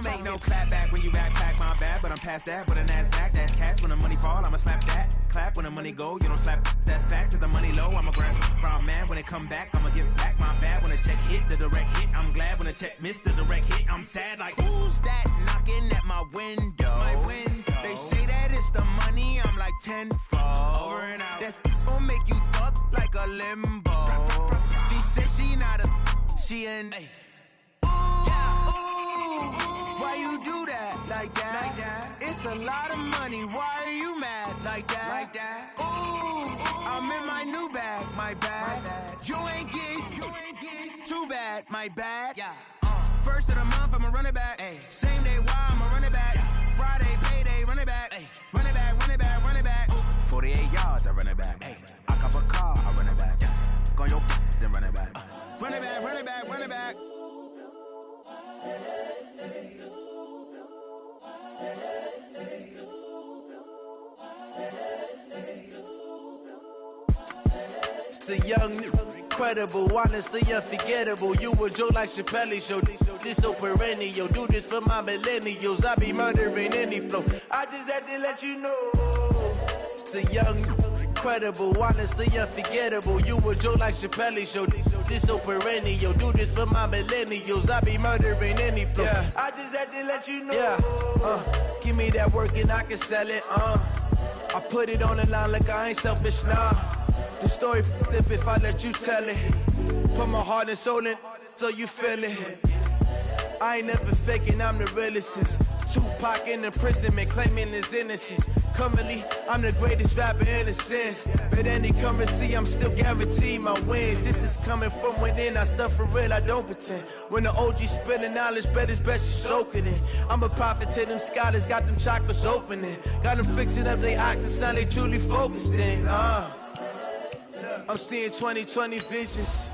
don't make no clap back when you backpack, my bad. But I'm past that, but an ass back, that's cash. When the money fall, I'ma slap that. Clap when the money go, you don't slap, that's facts. If the money low, I'ma grab some brown man. When it come back, I'ma give back my bad. When the check hit, the direct hit, I'm glad. When the check missed, the direct hit, I'm sad. Like, who's that knocking at my window? They say that it's the money, I'm like tenfold. Over and out. That's gon' make you up like a limbo. She said she not a, she an. Why you do that like that? It's a lot of money. Why are you mad like that? Ooh, I'm in my new bag, my bad. You ain't getting too bad, my bad. First of the month, I'ma run it back. Same day, why I'ma run it back. Friday, payday, run it back. Run it back, run it back, run it back. 48 yards, I run it back. I cop a car, I run it back. Go your then run it back. Run it back, run it back, run it back. It's the young, incredible, honestly unforgettable. You a joke like Chappelle Show. This so perennial. Do this for my millennials. I be murdering any flow. I just had to let you know. It's the young, incredible, honestly unforgettable. You a joke like Chappelle Show. This so perennial. Do this for my millennials. I be murdering any flow. I just had to let you know. Give me that work and I can sell it. I put it on the line like I ain't selfish, nah. The story flip if I let you tell it. Put my heart and soul in so you feel it. I ain't never faking, I'm the realest since Tupac in imprisonment, claiming his innocence. Currently, I'm the greatest rapper in a sense. But any currency, I'm still guaranteed my wins. This is coming from within, I stuff for real, I don't pretend. When the OG spilling knowledge, bet it's best you soak it in. I'm a prophet to them scholars, got them chakras opening. Got them fixing up their octaves, now they truly focused in. I'm seeing 2020 visions.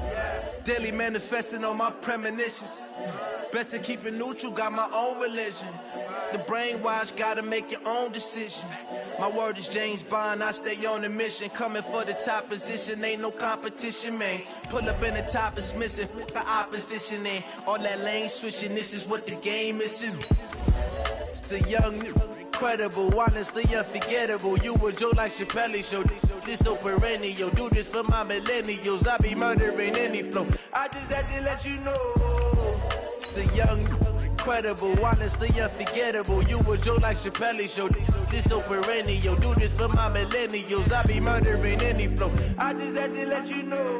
Daily manifesting on my premonitions. Best to keep it neutral, got my own religion. The brainwash, gotta make your own decision. My word is James Bond, I stay on a mission. Coming for the top position, ain't no competition, man. Pull up in the top, it's missing, the opposition ain't. All that lane switching, this is what the game is. It's the young, incredible, honestly unforgettable. You a joke like Chappelle Show. This so perennial. Do this for my millennials. I be murdering any flow. I just had to let you know. It's the young, incredible, honestly unforgettable. You a joke like Chappelle Show. This so perennial. Do this for my millennials. I be murdering any flow. I just had to let you know.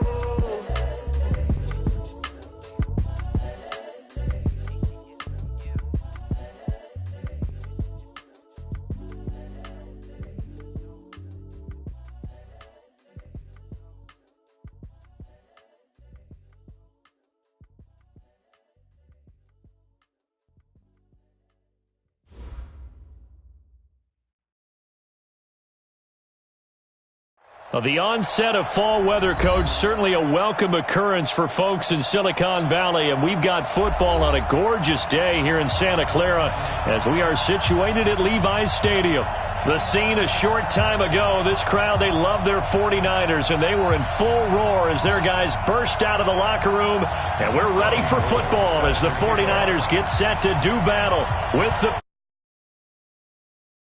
Well, the onset of fall weather, Coach, certainly a welcome occurrence for folks in Silicon Valley, and we've got football on a gorgeous day here in Santa Clara as we are situated at Levi's Stadium. The scene a short time ago, this crowd, they love their 49ers, and they were in full roar as their guys burst out of the locker room, and we're ready for football as the 49ers get set to do battle with the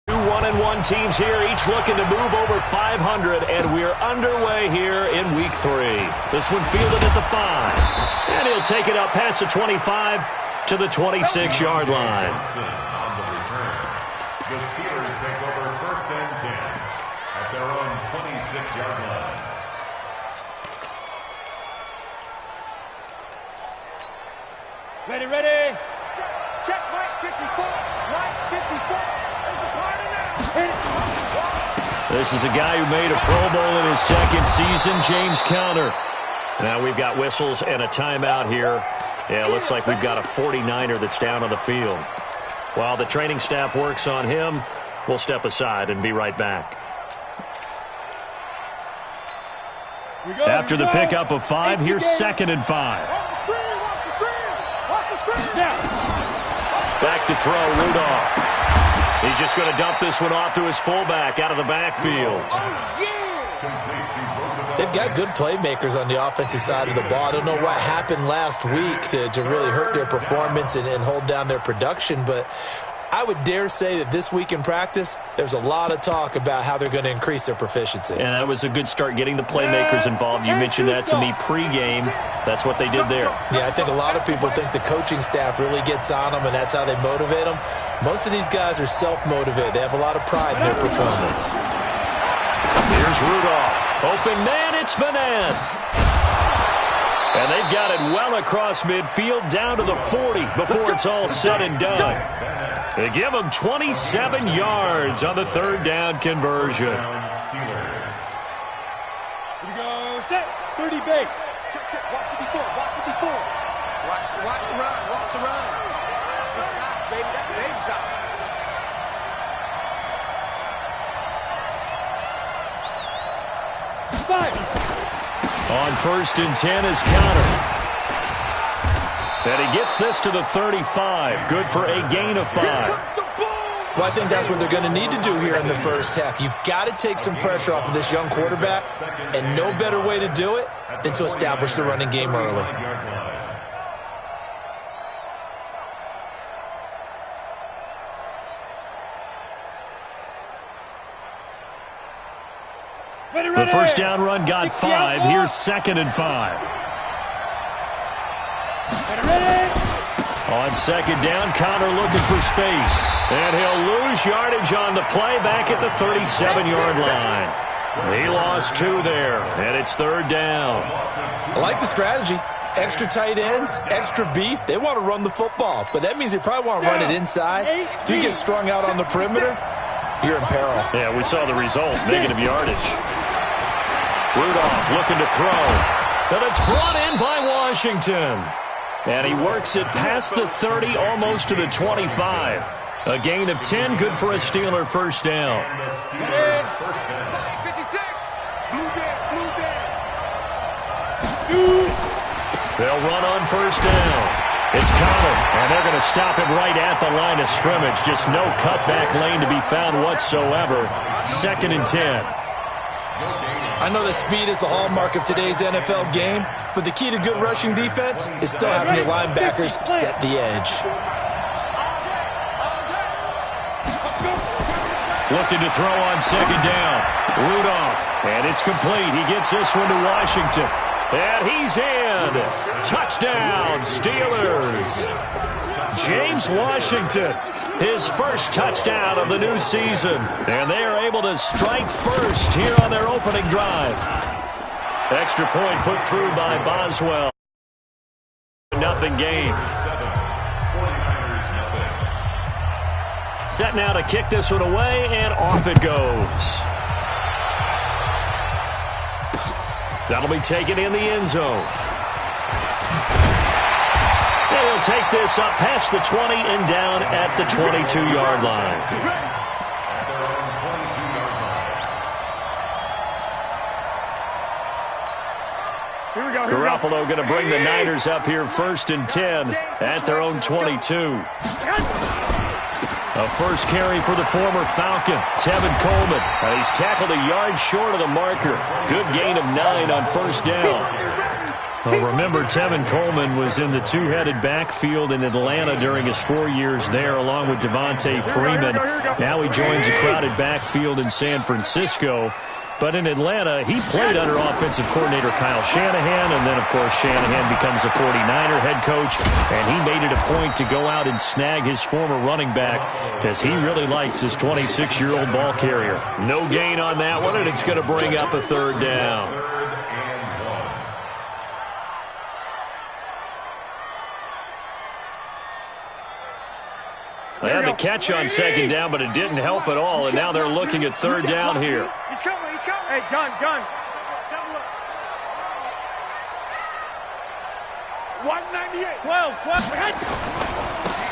1-1 teams here, each looking to move over 500, and we're underway here in Week 3. This one fielded at the 5, and he'll take it up past the 25 to the 26-yard line. On the return, the Steelers take over 1st and 10 at their own 26-yard line. Ready. Check Mike 54. Mike 54. There's a party now. This is a guy who made a Pro Bowl in his second season, James Conner. Now we've got whistles and a timeout here. Yeah, it looks like we've got a 49er that's down on the field. While the training staff works on him, we'll step aside and be right back. After the pickup of 5, here's 2nd and 5. Back to throw, Rudolph. He's just going to dump this one off to his fullback out of the backfield. They've got good playmakers on the offensive side of the ball. I don't know what happened last week to really hurt their performance and hold down their production, but I would dare say that this week in practice, there's a lot of talk about how they're going to increase their proficiency. And that was a good start, getting the playmakers involved. You mentioned that to me pregame. That's what they did there. Yeah, I think a lot of people think the coaching staff really gets on them, and that's how they motivate them. Most of these guys are self-motivated. They have a lot of pride in their performance. Here's Rudolph. Open man, it's Vanette. And they've got it well across midfield down to the 40 before it's all said and done. They give them 27 yards on the third down conversion. Here we go. Set. 30 base. Check, check. Watch the before. Watch the before. Watch the run. Watch the run. Good shot, baby. That's a baby shot. Five. On 1st and 10 is Conner. And he gets this to the 35. Good for a gain of 5. Well, I think that's what they're going to need to do here in the first half. You've got to take some pressure off of this young quarterback, and no better way to do it than to establish the running game early. The first down run got 5. Here's 2nd and 5. On 2nd down, Conner looking for space. And he'll lose yardage on the play back at the 37-yard line. He lost 2 there, and it's 3rd down. I like the strategy. Extra tight ends, extra beef. They want to run the football, but that means they probably want to run it inside. If you get strung out on the perimeter, you're in peril. Yeah, we saw the result, negative yardage. Rudolph looking to throw. And it's brought in by Washington. And he works it past the 30, almost to the 25. A gain of 10, good for a Steeler first down. 56. Blue They'll run on first down. It's Conner, and they're going to stop him right at the line of scrimmage. Just no cutback lane to be found whatsoever. 2nd and 10. I know that speed is the hallmark of today's NFL game, but the key to good rushing defense is still having your linebackers set the edge. Looking to throw on 2nd down. Rudolph, and it's complete. He gets this one to Washington. And he's in. Touchdown, Steelers. James Washington, his first touchdown of the new season. And they are able to strike first here on their opening drive. Extra point put through by Boswell. Nothing game. Set now to kick this one away, and off it goes. That'll be taken in the end zone. They'll take this up past the 20 and down at the 22-yard line. Garoppolo going to bring the Niners up here 1st and 10 at their own 22. A first carry for the former Falcon, Tevin Coleman. He's tackled a yard short of the marker. Good gain of 9 on first down. Well, remember, Tevin Coleman was in the two-headed backfield in Atlanta during his 4 years there, along with Devontae Freeman. Now he joins a crowded backfield in San Francisco. But in Atlanta, he played under offensive coordinator Kyle Shanahan, and then, of course, Shanahan becomes a 49er head coach, and he made it a point to go out and snag his former running back because he really likes his 26-year-old ball carrier. No gain on that one, and it's going to bring up a 3rd down. They had the catch on 2nd down, but it didn't help at all, and now they're looking at 3rd down here. He's coming. Hey, gun. 198. 12.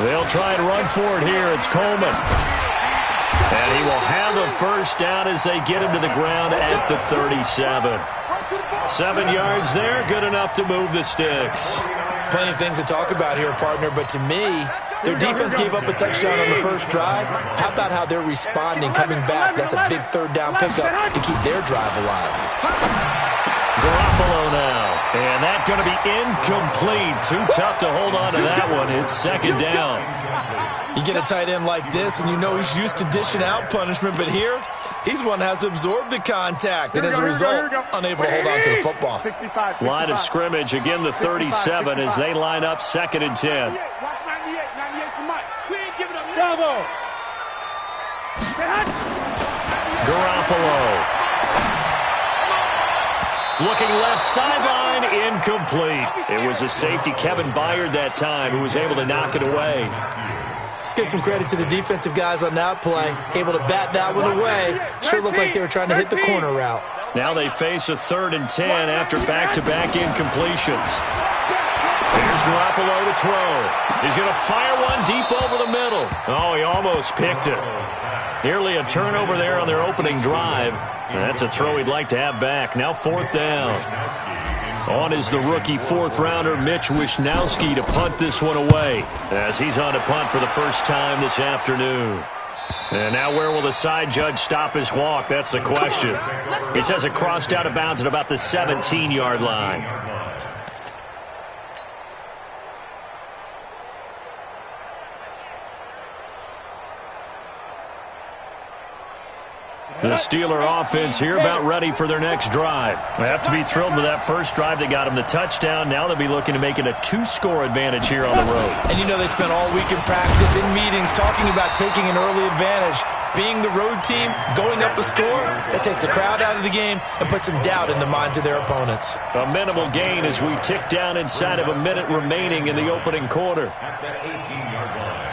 They'll try and run for it here. It's Coleman. And he will have a first down as they get him to the ground at the 37. 7 yards there, good enough to move the sticks. Plenty of things to talk about here, partner, but to me, Their defense gave up a touchdown on the first drive. How about how they're responding, coming back? That's a big third down pickup to keep their drive alive. Garoppolo now. And that's going to be incomplete. Too tough to hold on to that one. It's second down. You get a tight end like this, and you know he's used to dishing out punishment, but here, he's one that has to absorb the contact, and as a result, unable to hold on to the football. Line of scrimmage, again the 37 as they line up 2nd and 10. Watch 98 for Mike. We ain't giving up. Bravo. Garoppolo. Looking left sideline, incomplete. It was a safety, Kevin Byard, that time, who was able to knock it away. Let's give some credit to the defensive guys on that play. Able to bat that one away. Sure looked like they were trying to hit the corner route. Now they face a 3rd and 10 after back-to-back incompletions. Here's Garoppolo to throw. He's going to fire one deep over the middle. Oh, he almost picked it. Nearly a turnover there on their opening drive. That's a throw he'd like to have back. Now 4th down. On is the rookie 4th-rounder Mitch Wishnowsky to punt this one away as he's on to punt for the first time this afternoon. And now where will the side judge stop his walk? That's the question. He says it crossed out of bounds at about the 17-yard line. The Steeler offense here about ready for their next drive. They have to be thrilled with that first drive that got them the touchdown. Now they'll be looking to make it a 2-score advantage here on the road. And you know they spent all week in practice, in meetings, talking about taking an early advantage. Being the road team, going up a score, that takes the crowd out of the game and puts some doubt in the minds of their opponents. A minimal gain as we tick down inside of a minute remaining in the opening quarter. At the 18-yard line.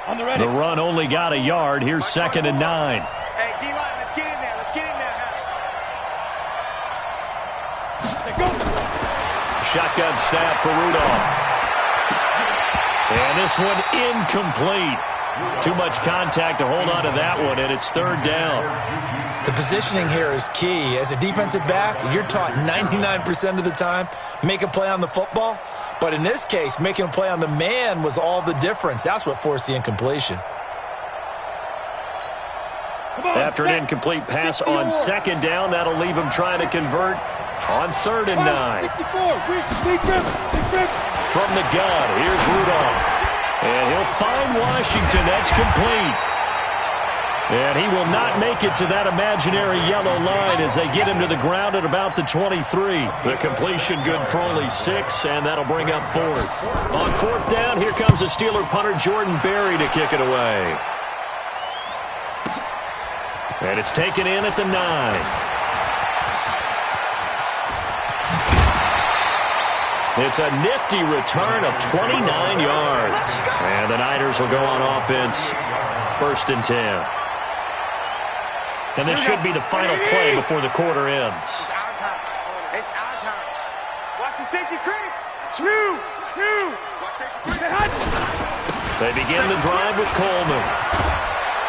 The run only got a yard. Here's 2nd and 9. Hey, D-line, let's get in there. Let's get in there now. Shotgun snap for Rudolph. And this one incomplete. Too much contact to hold on to that one, and it's 3rd down. The positioning here is key. As a defensive back, you're taught 99% of the time, make a play on the football. But in this case, making a play on the man was all the difference. That's what forced the incompletion. After an incomplete pass on 2nd down, that'll leave him trying to convert on 3rd and 9. From the gun, here's Rudolph. And he'll find Washington. That's complete. And he will not make it to that imaginary yellow line as they get him to the ground at about the 23. The completion good for only 6, and that'll bring up 4th. On 4th down, here comes the Steeler punter Jordan Berry to kick it away. And it's taken in at the 9. It's a nifty return of 29 yards. And the Niners will go on offense, 1st and 10. And this should be the final play before the quarter ends. It's our time. It's our time. Watch the safety creep. Two. Watch safety creep. They begin the drive with Coleman.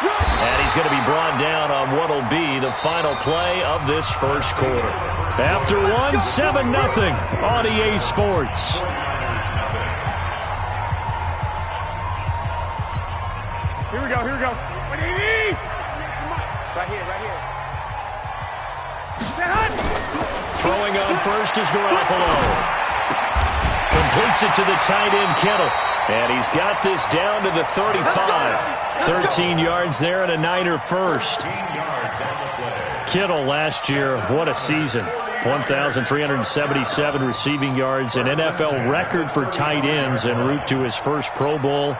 And he's going to be brought down on what will be the final play of this first quarter. After one, 7-0 on EA Sports. Here we go. Right here. Throwing on first is Garoppolo. Completes it to the tight end, Kittle. And he's got this down to the 35. 13 yards there and a Niner first. Kittle last year, what a season. 1,377 receiving yards, an NFL record for tight ends en route to his first Pro Bowl.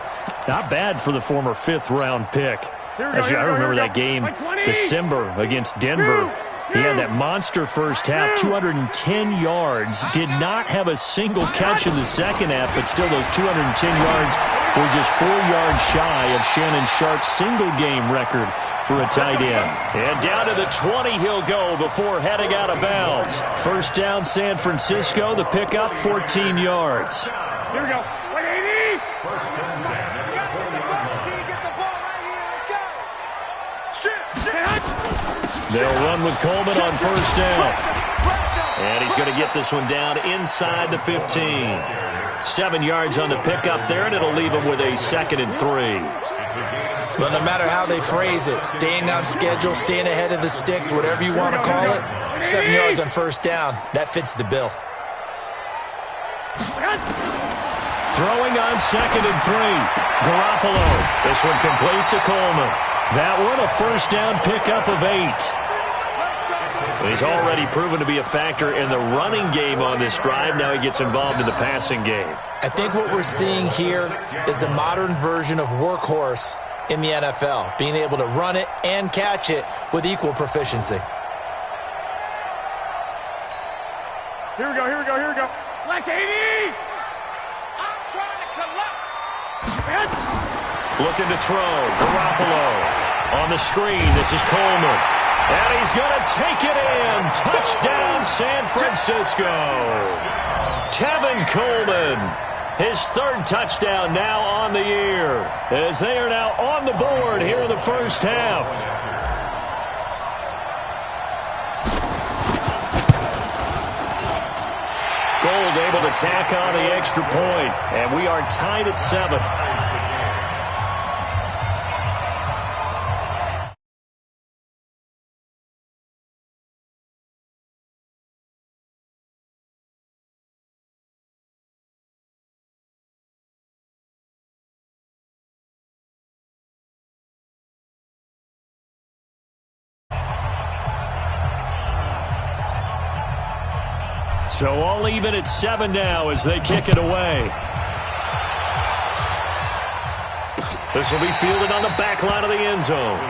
Not bad for the former 5th-round pick. I remember that game, December against Denver. He had that monster first half, 210 yards. Did not have a single catch in the second half, but still those 210 yards were just 4 yards shy of Shannon Sharp's single-game record for a tight end. And down to the 20 he'll go before heading out of bounds. First down, San Francisco. The pickup, 14 yards. Here we go. 180. First and 10 at the 40-yard line. They'll run with Coleman on first down. And he's going to get this one down inside the 15. 7 yards on the pickup there, and it'll leave them with a 2nd and 3. Well, no matter how they phrase it, staying on schedule, staying ahead of the sticks, whatever you want to call it, 7 yards on first down, that fits the bill. Throwing on 2nd and 3. Garoppolo. This one complete to Coleman. That one a first down pickup of 8. He's already proven to be a factor in the running game on this drive. Now he gets involved in the passing game. I think what we're seeing here is the modern version of workhorse in the NFL, being able to run it and catch it with equal proficiency. Here we go. Black 80! I'm trying to collect. Looking to throw. Garoppolo on the screen. This is Coleman. And he's going to take it in. Touchdown, San Francisco. Tevin Coleman, his 3rd touchdown now on the year, as they are now on the board here in the first half. Gold able to tack on the extra point, and we are tied at 7. So all even at 7 now as they kick it away. This will be fielded on the back line of the end zone.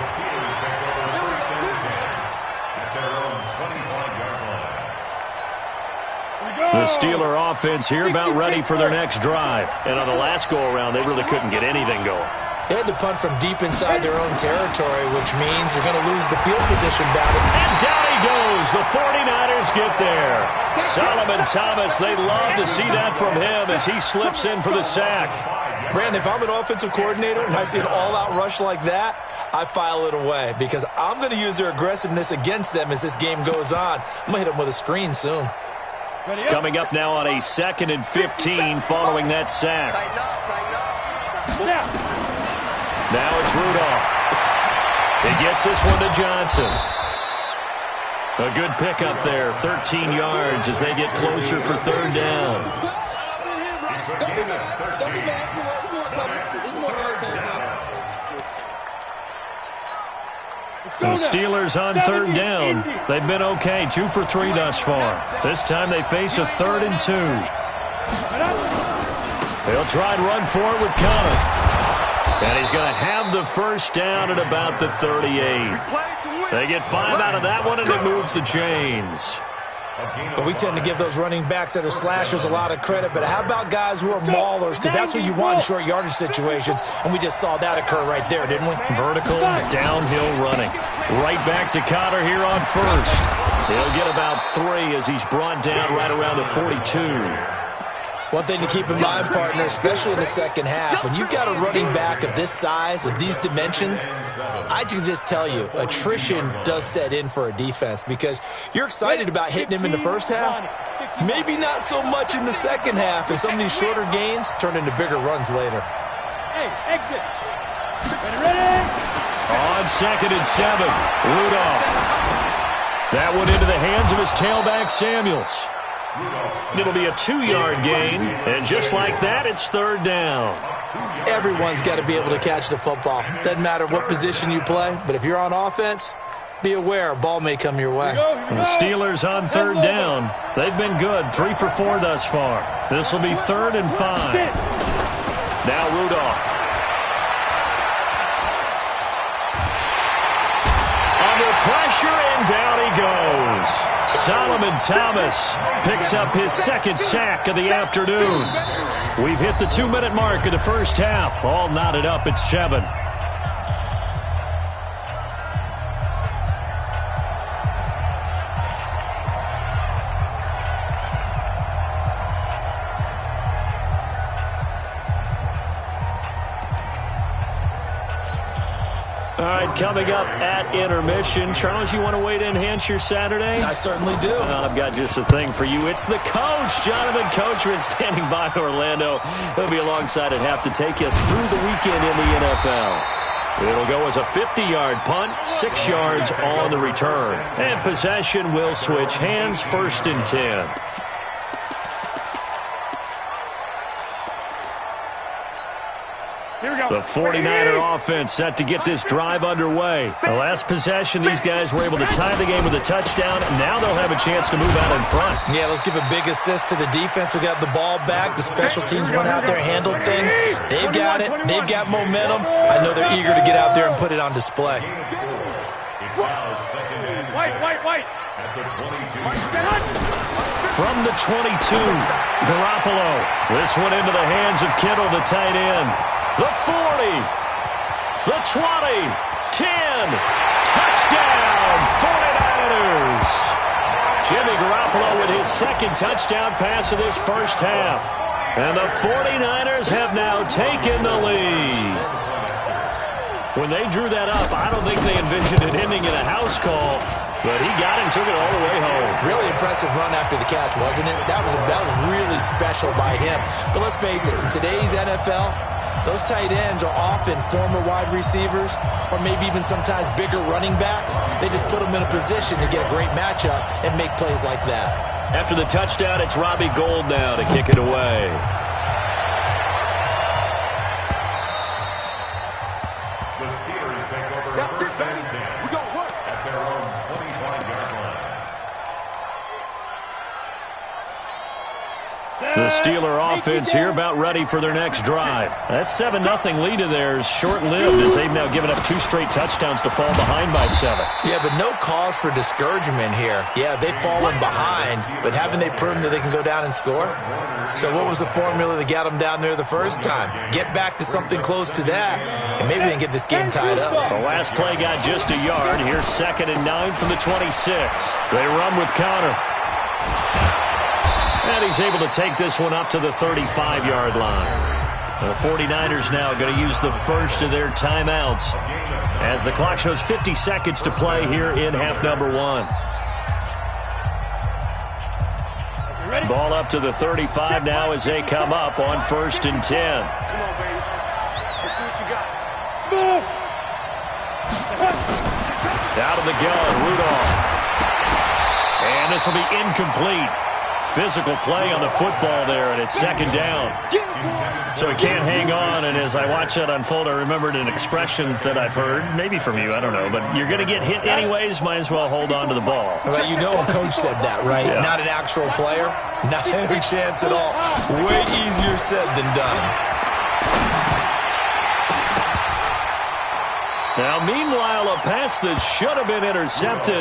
The Steeler offense here about ready for their next drive. And on the last go-around, they really couldn't get anything going. They had to punt from deep inside their own territory, which means they're going to lose the field position battle. And down he goes. The 49ers get there. Solomon Thomas, they love to see that from him as he slips in for the sack. Brandon, if I'm an offensive coordinator and I see an all-out rush like that, I file it away because I'm going to use their aggressiveness against them as this game goes on. I'm going to hit them with a screen soon. Coming up now on a 2nd and 15 following that sack. Now it's Rudolph. He gets this one to Johnson. A good pickup there, 13 yards as they get closer for 3rd down. The Steelers on 3rd down. They've been okay, 2 for 3 thus far. This time they face a 3rd and 2. They'll try and run for it with Connor. And he's going to have the first down at about the 38. They get 5 out of that one, and it moves the chains. But we tend to give those running backs that are slashers a lot of credit, but how about guys who are maulers? Because that's what you want in short yardage situations, and we just saw that occur right there, didn't we? Vertical, downhill running. Right back to Connor here on 1st. He'll get about 3 as he's brought down right around the 42. One thing to keep in mind, partner, especially in the second half, when you've got a running back of this size, of these dimensions, I can just tell you, attrition does set in for a defense because you're excited about hitting him in the first half, maybe not so much in the second half, and some of these shorter gains turn into bigger runs later. Hey, exit. Ready? On 2nd and 7, Rudolph. That one into the hands of his tailback, Samuels. It'll be a 2-yard gain, and just like that, it's 3rd down. Everyone's got to be able to catch the football. Doesn't matter what position you play, but if you're on offense, be aware a ball may come your way. The Steelers on 3rd down. They've been good, 3 for 4 thus far. This will be 3rd and 5. Now Rudolph. Under pressure, and down he goes. Solomon Thomas picks up his 2nd sack of the afternoon. We've hit the 2-minute mark of the first half. All knotted up at 7. All right, coming up at intermission. Charles, you want to wait to enhance your Saturday? I certainly do. I've got just a thing for you. It's the coach, Jonathan Coachman, standing by Orlando. He'll be alongside at half to take us through the weekend in the NFL. It'll go as a 50-yard punt, 6 yards on the return. And possession will switch hands, 1st and 10. The 49er offense set to get this drive underway. The last possession, these guys were able to tie the game with a touchdown. Now they'll have a chance to move out in front. Yeah, let's give a big assist to the defense who got the ball back. The special teams went out there and handled things. They've got it. They've got momentum. I know they're eager to get out there and put it on display. It's now 2nd and 6 at the 22. From the 22, Garoppolo. This one into the hands of Kittle, the tight end. The 40, the 20, 10, touchdown, 49ers. Jimmy Garoppolo with his 2nd touchdown pass of this first half. And the 49ers have now taken the lead. When they drew that up, I don't think they envisioned it ending in a house call, but he got it and took it all the way home. Really impressive run after the catch, wasn't it? That was really special by him. But let's face it, in today's NFL, those tight ends are often former wide receivers or maybe even sometimes bigger running backs. They just put them in a position to get a great matchup and make plays like that. After the touchdown, it's Robbie Gould now to kick it away. The Steelers take over 1st and 10 at their own 25-yard line. The Steeler offense here about ready for their next drive. That 7-0 lead of theirs short-lived as they've now given up 2 straight touchdowns to fall behind by 7. Yeah, but no cause for discouragement here. Yeah, they've fallen behind, but haven't they proven that they can go down and score? So what was the formula that got them down there the first time? Get back to something close to that, and maybe they can get this game tied up. The last play got just a yard. Here's 2nd and 9 from the 26. They run with Connor. And he's able to take this one up to the 35-yard line. The 49ers now going to use the first of their timeouts as the clock shows 50 seconds to play here in half number 1. Ball up to the 35 now as they come up on 1st and 10. Come on, baby. Let's see what you got. Move! Out of the gun, Rudolph. And this will be incomplete. Physical play on the football there, and it's 2nd down. So he can't hang on, and as I watch that unfold, I remembered an expression that I've heard, maybe from you, I don't know, but you're going to get hit anyways, might as well hold on to the ball. Well, you know a coach said that, right? Yeah. Not an actual player. Not a chance at all. Way easier said than done. Now, meanwhile, a pass that should have been intercepted,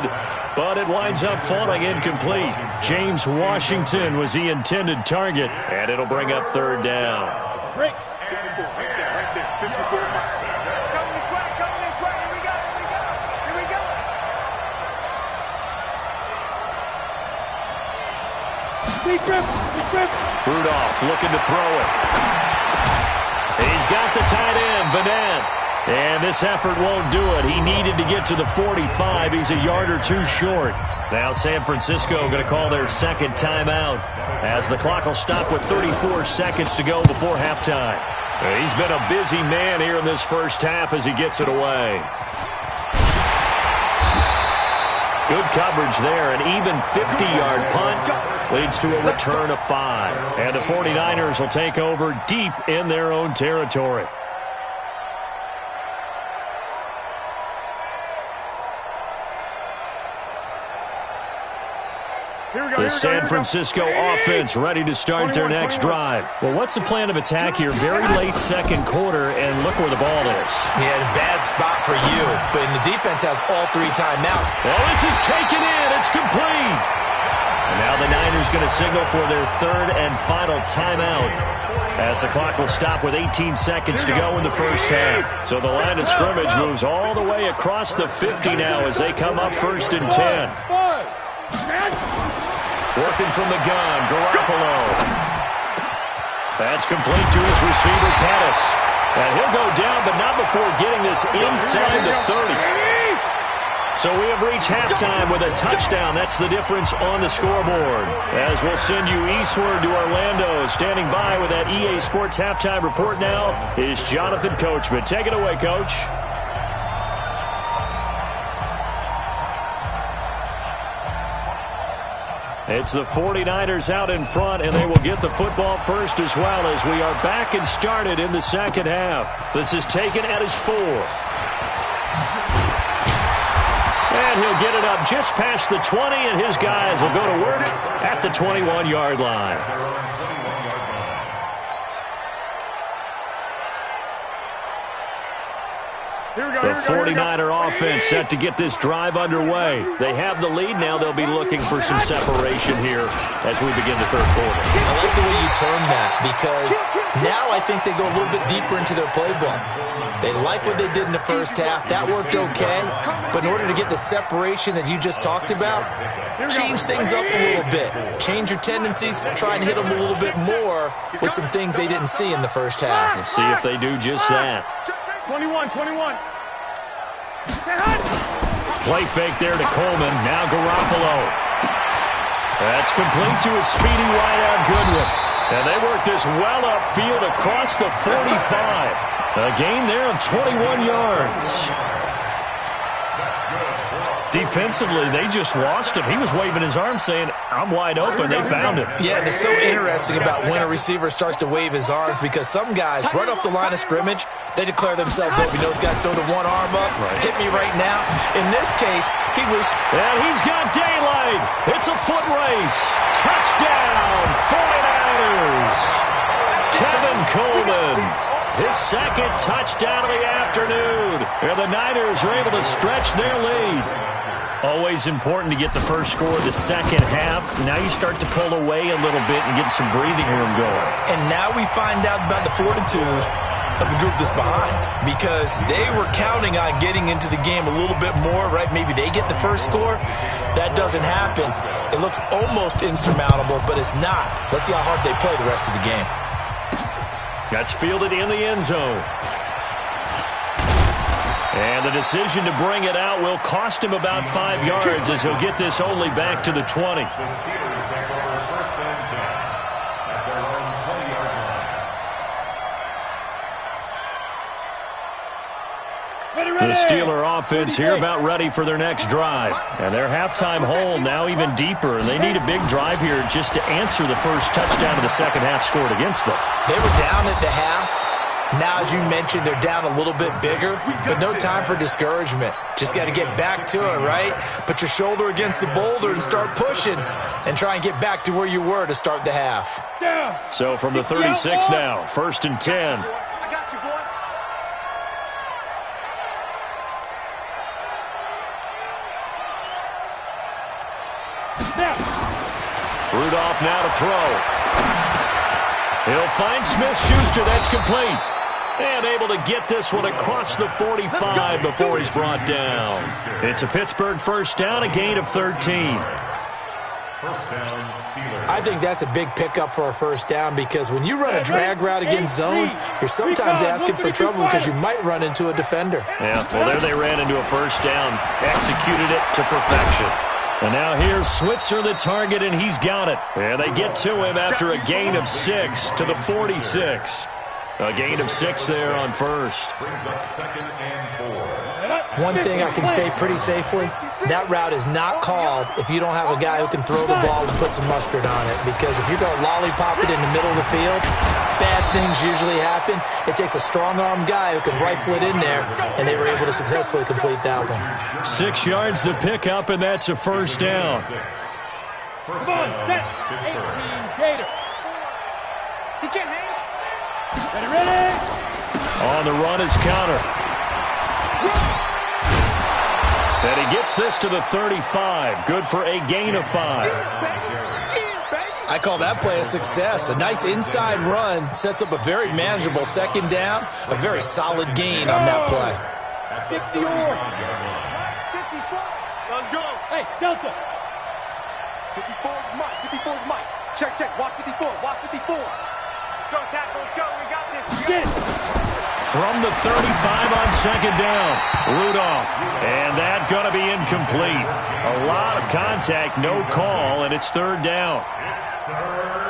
but it winds up falling incomplete. James Washington was the intended target, and it'll bring up 3rd down. Break. Right there. 54 miles. Coming this way. Here we go. Deep grip. Rudolph looking to throw it. He's got the tight end, Vanette. And this effort won't do it. He needed to get to the 45. He's a yard or 2 short. Now San Francisco going to call their 2nd timeout as the clock will stop with 34 seconds to go before halftime. He's been a busy man here in this first half as he gets it away. Good coverage there. An even 50-yard punt leads to a return of 5. And the 49ers will take over deep in their own territory. The San Francisco offense ready to start their next drive. Well, what's the plan of attack here? Very late 2nd quarter, and look where the ball is. Yeah, a bad spot for you, but the defense has all 3 timeouts. Oh, this is taken in. It's complete. And now the Niners going to signal for their 3rd and final timeout as the clock will stop with 18 seconds to go in the first half. So the line of scrimmage moves all the way across the 50 now as they come up 1st and 10. Working from the gun, Garoppolo. That's complete to his receiver, Pettis. And he'll go down, but not before getting this inside the 30. So we have reached halftime with a touchdown. That's the difference on the scoreboard. As we'll send you eastward to Orlando. Standing by with that EA Sports halftime report now is Jonathan Coachman. Take it away, Coach. It's the 49ers out in front, and they will get the football first as well as we are back and started in the second half. This is taken at his 4. And he'll get it up just past the 20, and his guys will go to work at the 21-yard line. The 49er offense set to get this drive underway. They have the lead. Now they'll be looking for some separation here as we begin the third quarter. I like the way you term that because now I think they go a little bit deeper into their playbook. They like what they did in the first half. That worked okay. But in order to get the separation that you just talked about, change things up a little bit. Change your tendencies. Try and hit them a little bit more with some things they didn't see in the first half. We'll see if they do just that. 21. Play fake there to Coleman. Now Garoppolo. That's complete to a speedy wideout Goodwin. And they work this well upfield across the 45. A gain there of 21 yards. Defensively, they just lost him. He was waving his arm saying, I'm wide open. They found him. Yeah, and it's so interesting about when a receiver starts to wave his arms because some guys, right off the line of scrimmage, they declare themselves open. You know, those guys throw the one arm up, hit me right now. In this case, he was... And he's got daylight. It's a foot race. Touchdown, 49ers. Tevin Coleman. His second touchdown of the afternoon. And the Niners are able to stretch their lead. Always important to get the first score of the second half. Now you start to pull away a little bit and get some breathing room going. And now we find out about the fortitude of the group that's behind because they were counting on getting into the game a little bit more, right? Maybe they get the first score. That doesn't happen. It looks almost insurmountable, but it's not. Let's see how hard they play the rest of the game. That's fielded in the end zone. And the decision to bring it out will cost him about 5 yards as he'll get this only back to the 20. The Steelers take over first and 10 at their own 20-yard line. The Steeler offense here about ready for their next drive. And their halftime hole now even deeper. And they need a big drive here just to answer the first touchdown of the second half scored against them. They were down at the half. Now, as you mentioned, they're down a little bit bigger, but no time for discouragement. Just got to get back to it, right? Put your shoulder against the boulder and start pushing and try and get back to where you were to start the half. So from the 36 now, first and 10. I got you, boy. Rudolph now to throw. He'll find Smith-Schuster. That's complete. And able to get this one across the 45 before he's brought down. It's a Pittsburgh first down, a gain of 13. First down, Steelers. I think that's a big pickup for a first down because when you run a drag route against zone, you're sometimes asking for trouble because you might run into a defender. Yeah, well, there they ran into a first down. Executed it to perfection. And now here's Switzer, the target, and he's got it. And they get to him after a gain of 6 to the 46. A gain of 6 there on first. Brings up second and 4. One thing I can say pretty safely, that route is not called if you don't have a guy who can throw the ball and put some mustard on it. Because if you're going to lollipop it in the middle of the field, bad things usually happen. It takes a strong-arm guy who can rifle it in there, and they were able to successfully complete that one. 6 yards the pickup, and that's a first down. First Come on, down, set. Pittsburgh. 18, Gator. He can't hang. Ready. On the run is Counter. And he gets this to the 35. Good for a gain of 5. I call that play a success. A nice inside run sets up a very manageable second down, a very solid gain on that play. 60 or 54. Let's go. Hey, Delta. 54 is Mike. 54 is Mike. Check. Watch 54. Watch 54. Go, tackle. Let's go. We got this. from the 35 on second down. Rudolph, and that going to be incomplete. A lot of contact, no call, and it's third down.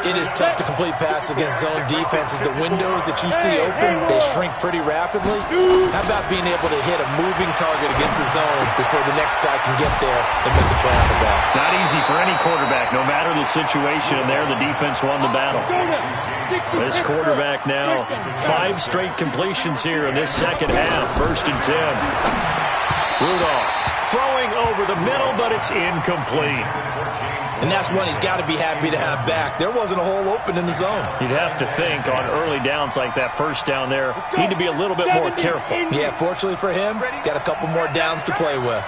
It is tough to complete passes against zone defenses. The windows that you see open, they shrink pretty rapidly. How about being able to hit a moving target against the zone before the next guy can get there and make a play on the ball? Not easy for any quarterback, no matter the situation, and there the defense won the battle. This quarterback now, 5 straight completions here in this second half. 1st and 10. Rudolph throwing over the middle, but it's incomplete. And that's one he's got to be happy to have back. There wasn't a hole open in the zone. You'd have to think on early downs like that, first down there, need to be a little bit more careful. Yeah, fortunately for him, got a couple more downs to play with.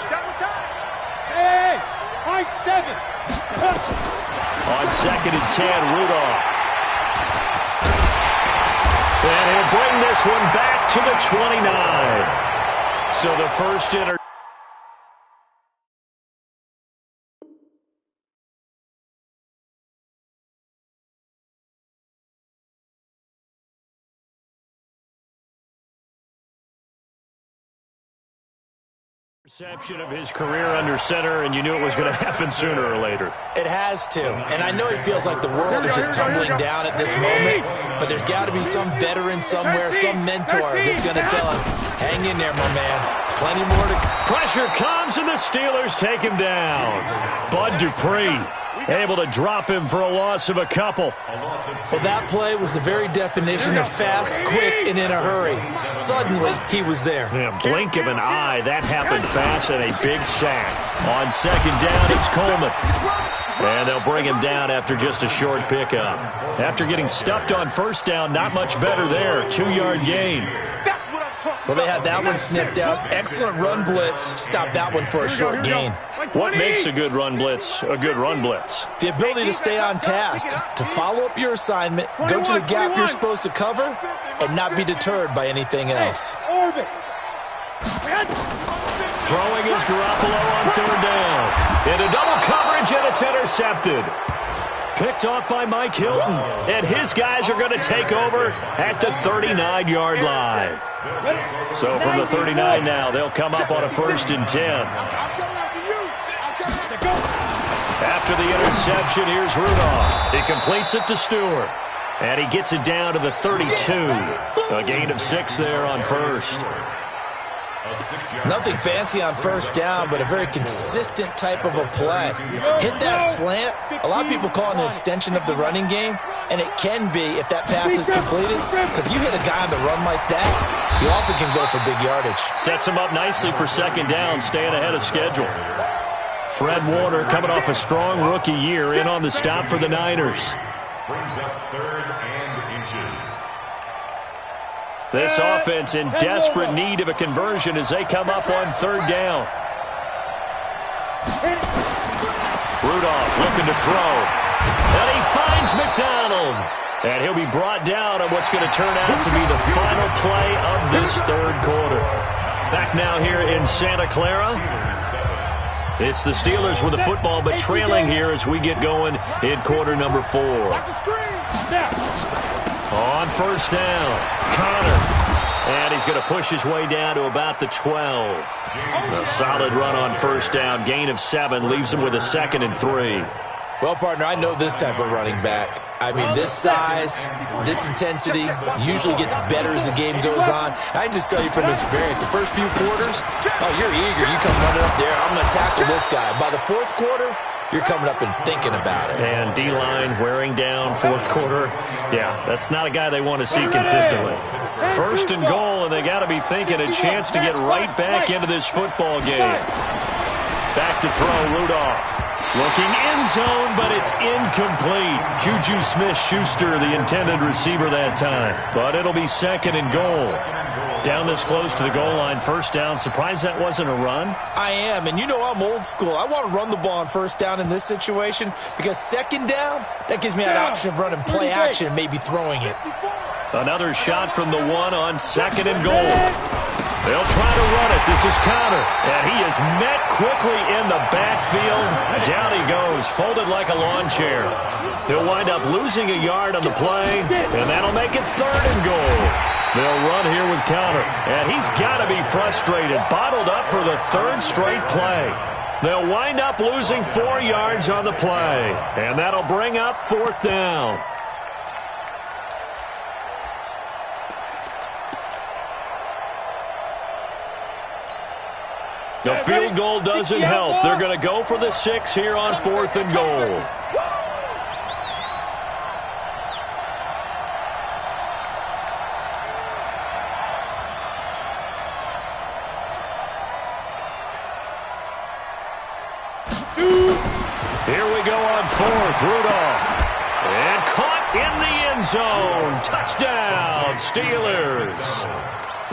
Hey, high 7. On 2nd and 10, Rudolph. And he'll bring this one back to the 29. So the first interception of his career under center, and you knew it was going to happen sooner or later. It has to. And I know it feels like the world is just tumbling down at this moment, but there's got to be some veteran somewhere, some mentor that's going to tell him, hang in there, my man. Plenty more to... Pressure comes, and the Steelers take him down. Bud Dupree able to drop him for a loss of a couple. Well, that play was the very definition of fast, quick, and in a hurry. Suddenly, he was there. Yeah, blink of an eye, that happened fast, and a big sack. On 2nd down, it's Coleman. And they'll bring him down after just a short pickup. After getting stuffed on 1st down, not much better there. 2-yard gain. Well, they had that one sniffed out. Excellent run blitz. Stopped that one for a short gain. What makes a good run blitz a good run blitz? The ability to stay on task, to follow up your assignment, go to the gap you're supposed to cover, and not be deterred by anything else. Throwing is Garoppolo on 3rd down. Into double coverage, and it's intercepted. Picked off by Mike Hilton, and his guys are going to take over at the 39-yard line. So from the 39 now, they'll come up on a 1st and 10. After the interception, here's Rudolph. He completes it to Stewart, and he gets it down to the 32. A gain of 6 there on 1st. Nothing fancy on 1st down, but a very consistent type of a play. Hit that slant. A lot of people call it an extension of the running game, and it can be if that pass is completed, because you hit a guy on the run like that, you often can go for big yardage. Sets him up nicely for 2nd down, staying ahead of schedule. Fred Warner coming off a strong rookie year in on the stop for the Niners. Brings up 3rd and inches. This offense in desperate need of a conversion as they come up on 3rd down. Rudolph looking to throw. And he finds McDonald. And he'll be brought down on what's going to turn out to be the final play of this 3rd quarter. Back now here in Santa Clara. It's the Steelers with the football, but trailing here as we get going in quarter number 4. On 1st down, Connor. And he's going to push his way down to about the 12. A solid run on 1st down. Gain of 7 leaves him with a 2nd and 3. Well, partner, I know this type of running back. I mean, this size, this intensity usually gets better as the game goes on. I can just tell you from experience, the first few quarters, oh, you're eager. You come running up there, I'm going to tackle this guy. By the 4th quarter, you're coming up and thinking about it. And D-line wearing down 4th quarter. Yeah, that's not a guy they want to see consistently. 1st and goal, and they got to be thinking a chance to get right back into this football game. Back to throw, Rudolph. Looking end zone, but it's incomplete. Juju Smith-Schuster, the intended receiver that time. But it'll be 2nd and goal. Down this close to the goal line, 1st down. Surprised that wasn't a run? I am, and you know I'm old school. I want to run the ball on 1st down in this situation because 2nd down, that gives me an option of running play action and maybe throwing it. Another shot from the 1 on 2nd and goal. They'll try to run it. This is Connor. And he is met quickly in the backfield. Down he goes, folded like a lawn chair. He'll wind up losing a yard on the play, and that'll make it 3rd and goal. They'll run here with offensive counter. And he's got to be frustrated, bottled up for the third straight play. They'll wind up losing 4 yards on the play. And that'll bring up 4th down. The field goal doesn't help. They're going to go for the 6 here on 4th and goal. Here we go on 4th. Rudolph. And caught in the end zone. Touchdown, Steelers.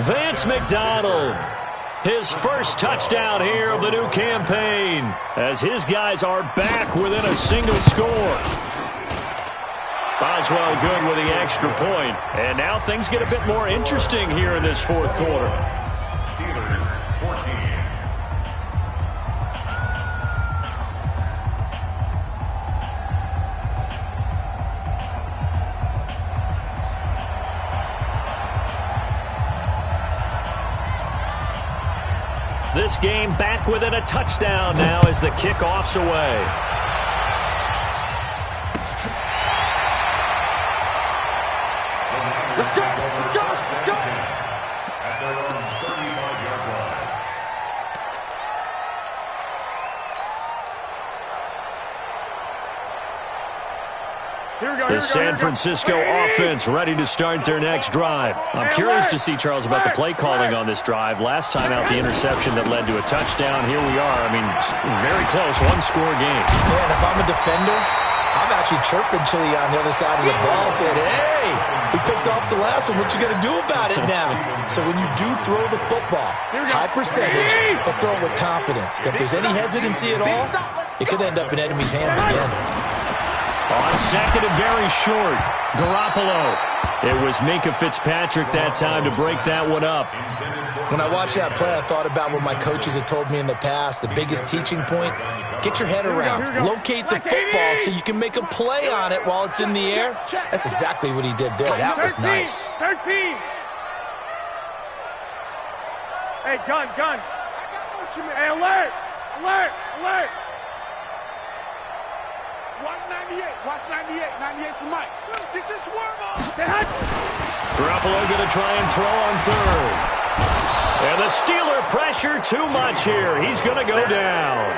Vance McDonald. His first touchdown here of the new campaign as his guys are back within a single score. Boswell good with the extra point. And now things get a bit more interesting here in this 4th quarter. Steelers 14. This game back within a touchdown now as the kickoff's away. Let's go! Let's go! Let's go! At their own 35-yard line. The San Francisco offense ready to start their next drive. I'm curious to see, Charles, about the play calling on this drive. Last time out, the interception that led to a touchdown. Here we are. I mean, very close, one-score game. Man, if I'm a defender, I'm actually chirping Chili on the other side of the ball, saying, hey, we picked off the last one. What you going to do about it now? So when you do throw the football, high percentage, but throw it with confidence. If there's any hesitancy at all, it could end up in enemy's hands again. On second and very short, Garoppolo. It was Minkah Fitzpatrick that time to break that one up. When I watched that play, I thought about what my coaches had told me in the past. The biggest teaching point, get your head around. Locate the football so you can make a play on it while it's in the air. That's exactly what he did there. That was nice. 13. Hey, gun. Hey, alert. 198. Watch 98. 98's the mic. Get your swerve on. Garoppolo going to try and throw on third. And the Steeler pressure too much here. He's going to go down.